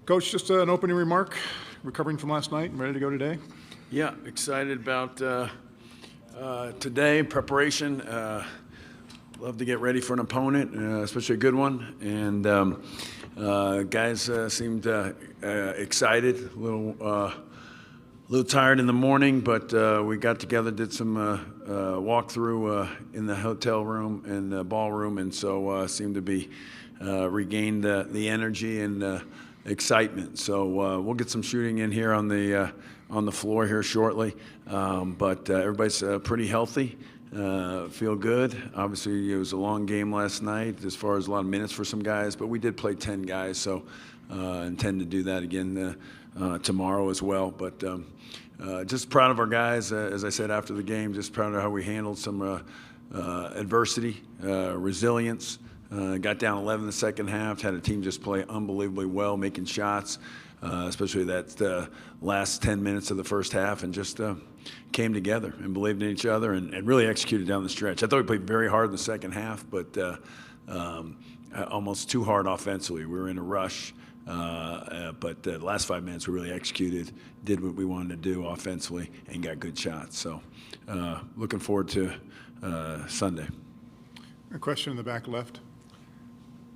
Coach, just an opening remark, recovering from last night and ready to go today? Yeah, excited about today, preparation. Love to get ready for an opponent, especially a good one. And guys seemed excited, a little tired in the morning, but we got together, did some walkthrough in the hotel room and the ballroom, and so seemed to be regained the energy and excitement. So we'll get some shooting in here on the floor here shortly, but everybody's pretty healthy. Feel good. Obviously, it was a long game last night as far as a lot of minutes for some guys, but we did play 10 guys, so intend to do that again tomorrow as well. But just proud of our guys, as I said after the game, just proud of how we handled some adversity, resilience. Got down 11 in the second half, had a team just play unbelievably well, making shots, especially that last 10 minutes of the first half, and just came together and believed in each other and really executed down the stretch. I thought we played very hard in the second half, but almost too hard offensively. We were in a rush, but the last 5 minutes we really executed, did what we wanted to do offensively, and got good shots. So looking forward to Sunday. A question in the back left.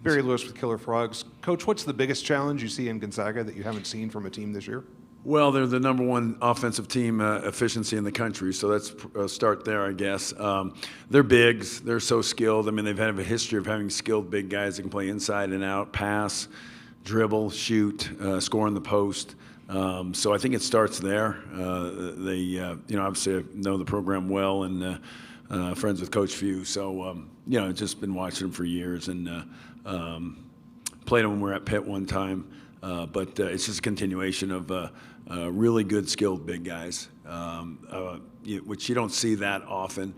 Barry Lewis with Killer Frogs. Coach, what's the biggest challenge you see in Gonzaga that you haven't seen from a team this year? Well, they're the number one offensive team efficiency in the country, so let's start there, I guess. They're bigs. They're so skilled. I mean, they've had a history of having skilled big guys that can play inside and out, pass, dribble, shoot, score in the post. So I think it starts there. They, obviously I know the program well and friends with Coach Few, so just been watching them for years and played them when we were at Pitt one time. But it's just a continuation of really good, skilled big guys, which you don't see that often.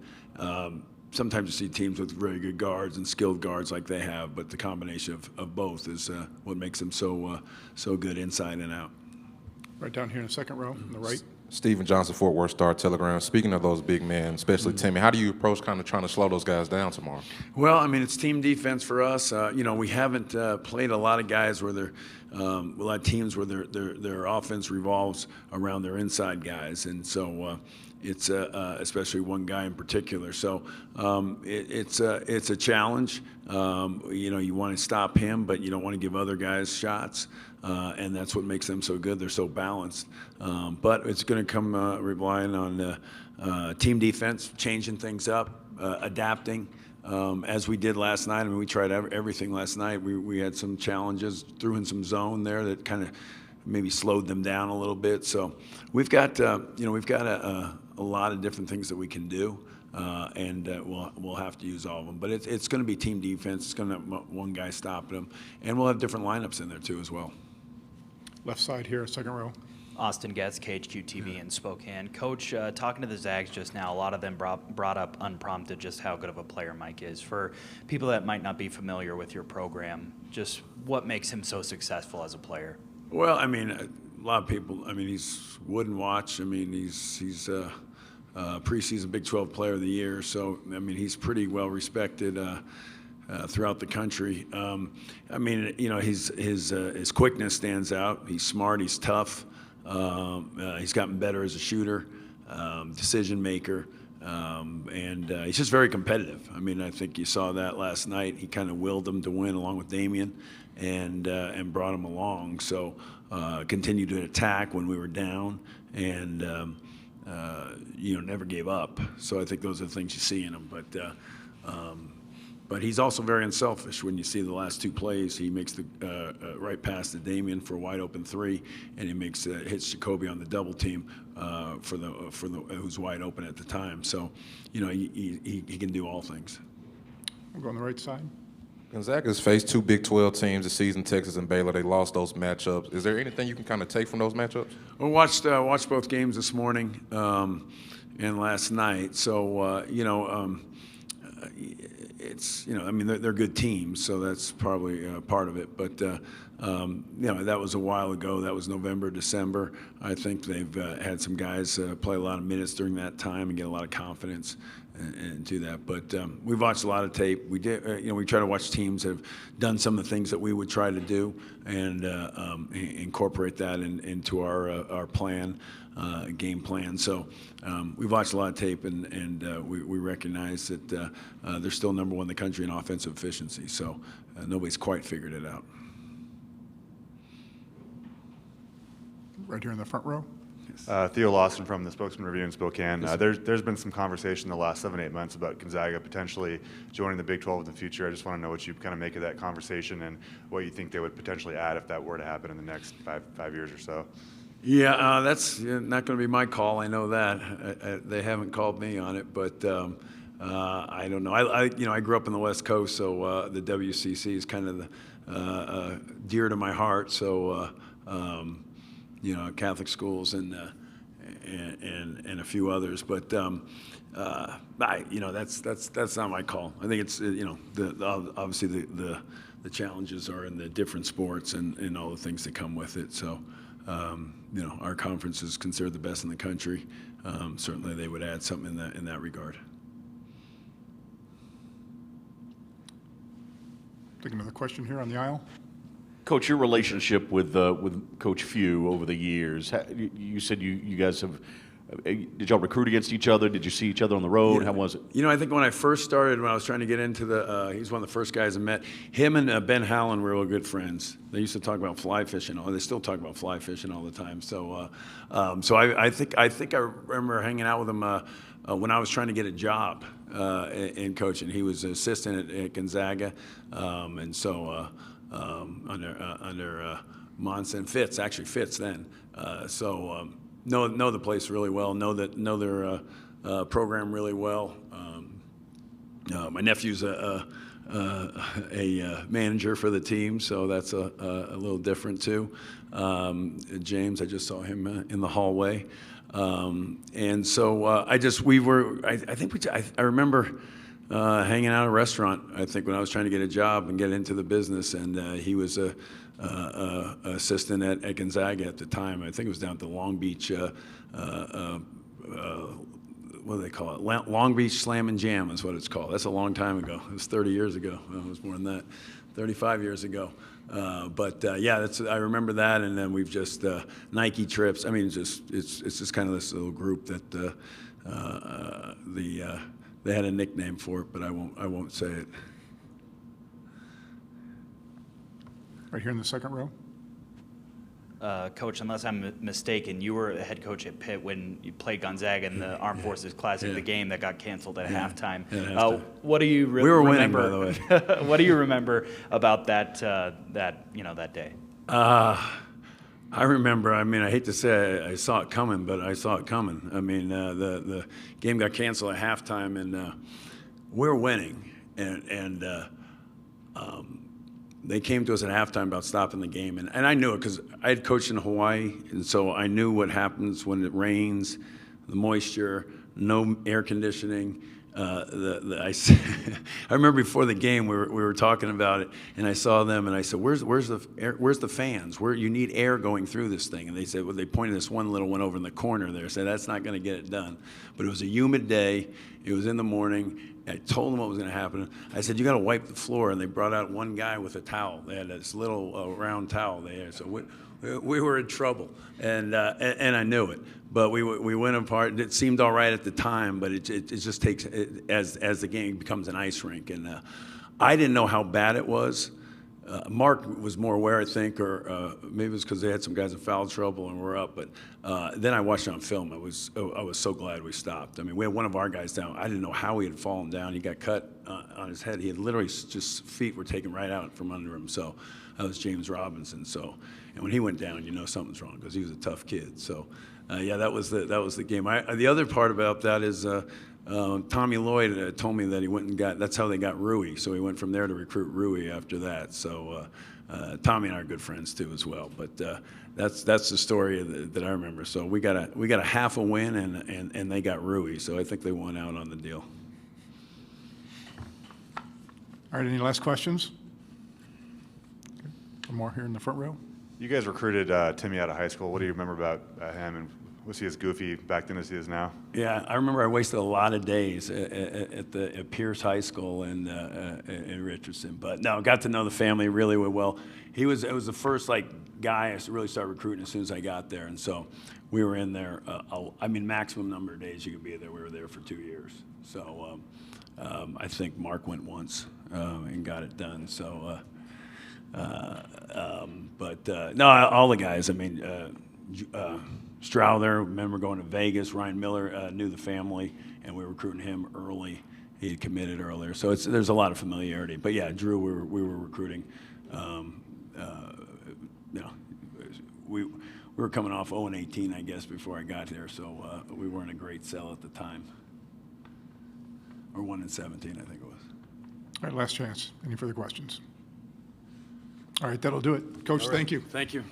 Sometimes you see teams with very good guards and skilled guards like they have, but the combination of both is what makes them so good inside and out. Right down here in the second row, on the right. Stephen Johnson, Fort Worth Star-Telegram. Speaking of those big men, especially Timmy, how do you approach kind of trying to slow those guys down tomorrow? Well, I mean, it's team defense for us. We haven't played a lot of guys where they're a lot of teams where their offense revolves around their inside guys, and so it's especially one guy in particular. So it's a challenge. You want to stop him, but you don't want to give other guys shots. And that's what makes them so good. They're so balanced. But it's going to come relying on team defense, changing things up, adapting, as we did last night. I mean, we tried everything last night. We had some challenges, threw in some zone there that kind of maybe slowed them down a little bit. So we've got a lot of different things that we can do. And we'll have to use all of them. But it's going to be team defense. It's going to have one guy stopping them. And we'll have different lineups in there, too, as well. Left side here, second row. Austin Getz, KHQ-TV in Spokane. Coach, talking to the Zags just now, a lot of them brought up unprompted just how good of a player Mike is. For people that might not be familiar with your program, just what makes him so successful as a player? Well, I mean, a lot of people, he's wouldn't watch. He's preseason Big 12 Player of the Year, so, he's pretty well respected throughout the country. His quickness stands out. He's smart. He's tough. He's gotten better as a shooter, decision maker, and he's just very competitive. I think you saw that last night. He kind of willed them to win along with Damian, and brought him along. So continued to attack when we were down, and never gave up. So I think those are the things you see in him. But he's also very unselfish. When you see the last two plays, he makes the right pass to Damian for a wide open three, and he hits Jacoby on the double team for the who's wide open at the time. So, he can do all things. We'll go on the right side. Gonzaga's faced two Big 12 teams this season, Texas and Baylor. They lost those matchups. Is there anything you can kind of take from those matchups? Well, watched both games this morning and last night. So it's they're good teams, so that's probably part of it. But That was a while ago. That was November, December. I think they've had some guys play a lot of minutes during that time and get a lot of confidence and do that. But we've watched a lot of tape. We did, we try to watch teams that have done some of the things that we would try to do and incorporate that into our plan, game plan. So we've watched a lot of tape, and we recognize that they're still number one in the country in offensive efficiency. So nobody's quite figured it out. Right here in the front row. Theo Lawson from the Spokesman Review in Spokane. There's been some conversation in the last 7-8 months about Gonzaga potentially joining the Big 12 in the future. I just want to know what you kind of make of that conversation and what you think they would potentially add if that were to happen in the next five years or so. Yeah, that's not going to be my call. I know that. They haven't called me on it, but I don't know. I grew up in the West Coast, so the WCC is kind of dear to my heart. So. Catholic schools and a few others, but that's not my call. I think it's obviously the challenges are in the different sports and all the things that come with it. So our conference is considered the best in the country. Certainly, they would add something in that regard. Take another question here on the aisle. Coach, your relationship with Coach Few over the years, you said you guys have, did y'all recruit against each other? Did you see each other on the road? Yeah. How was it? I think when I first started, when I was trying to get into he's one of the first guys I met. Him and Ben Howland were real good friends. They used to talk about fly fishing. They still talk about fly fishing all the time. So, I think I remember hanging out with him when I was trying to get a job in coaching. He was an assistant at Gonzaga, and so. Under Monson Fitz then. Know the place really well. Know their program really well. My nephew's a manager for the team, so that's a little different too. James, I just saw him in the hallway, and so I remember. Hanging out at a restaurant, I think, when I was trying to get a job and get into the business, and he was a assistant at Gonzaga at the time. I think it was down at the Long Beach, what do they call it? Long Beach Slam and Jam is what it's called. That's a long time ago. It was 30 years ago. It was more than that, 35 years ago. I remember that, and then we've just Nike trips. I mean, it's just kind of this little group that they had a nickname for it, but I won't say it. Right here in the second row. Coach, unless I'm mistaken, you were a head coach at Pitt when you played Gonzaga in the Armed Forces Classic, the game that got canceled at halftime. What do you we were remember? Winning, by the way. What do you remember about that day? I remember. I mean, I hate to say I saw it coming, but I saw it coming. I mean, the game got canceled at halftime, and we're winning, and they came to us at halftime about stopping the game, and I knew it because I had coached in Hawaii, and so I knew what happens when it rains, the moisture, no air conditioning. I remember before the game we were talking about it, and I saw them, and I said, "Where's the fans? Where you need air going through this thing?" And they said, "Well, they pointed this one little one over in the corner there." I said, "That's not going to get it done." But it was a humid day. It was in the morning. I told them what was going to happen. I said, "You got to wipe the floor," and they brought out one guy with a towel. They had this little round towel there, so we were in trouble, and I knew it. But we went apart. It seemed all right at the time, but it just takes as the game becomes an ice rink. And I didn't know how bad it was. Mark was more aware, I think, or maybe it was because they had some guys in foul trouble and we're up. But then I watched it on film. I was so glad we stopped. I mean, we had one of our guys down. I didn't know how he had fallen down. He got cut on his head. He had literally just feet were taken right out from under him. So that was James Robinson. So, and when he went down, you know something's wrong because he was a tough kid. So. That was the game. The other part about that is Tommy Lloyd told me that he went and that's how they got Rui. So he went from there to recruit Rui after that. So Tommy and I are good friends too as well. But that's the story that I remember. So we got a half a win and they got Rui. So I think they won out on the deal. All right, any last questions? Okay. or more here in the front row. You guys recruited Timmy out of high school. What do you remember about him, and was he as goofy back then as he is now? Yeah, I remember I wasted a lot of days at Pierce High School in Richardson. But no, got to know the family really well. It was the first guy I really started recruiting as soon as I got there, and so we were in there. Maximum number of days you could be there. We were there for 2 years. So I think Mark went once and got it done. So, no, all the guys. Strowther, remember going to Vegas. Ryan Miller knew the family, and we were recruiting him early. He had committed earlier, so there's a lot of familiarity. But yeah, Drew, we were recruiting. We were coming off 0-18, I guess, before I got there, so we weren't a great sell at the time. Or 1-17, I think it was. All right, last chance. Any further questions? All right, that'll do it. Coach, thank you. Thank you.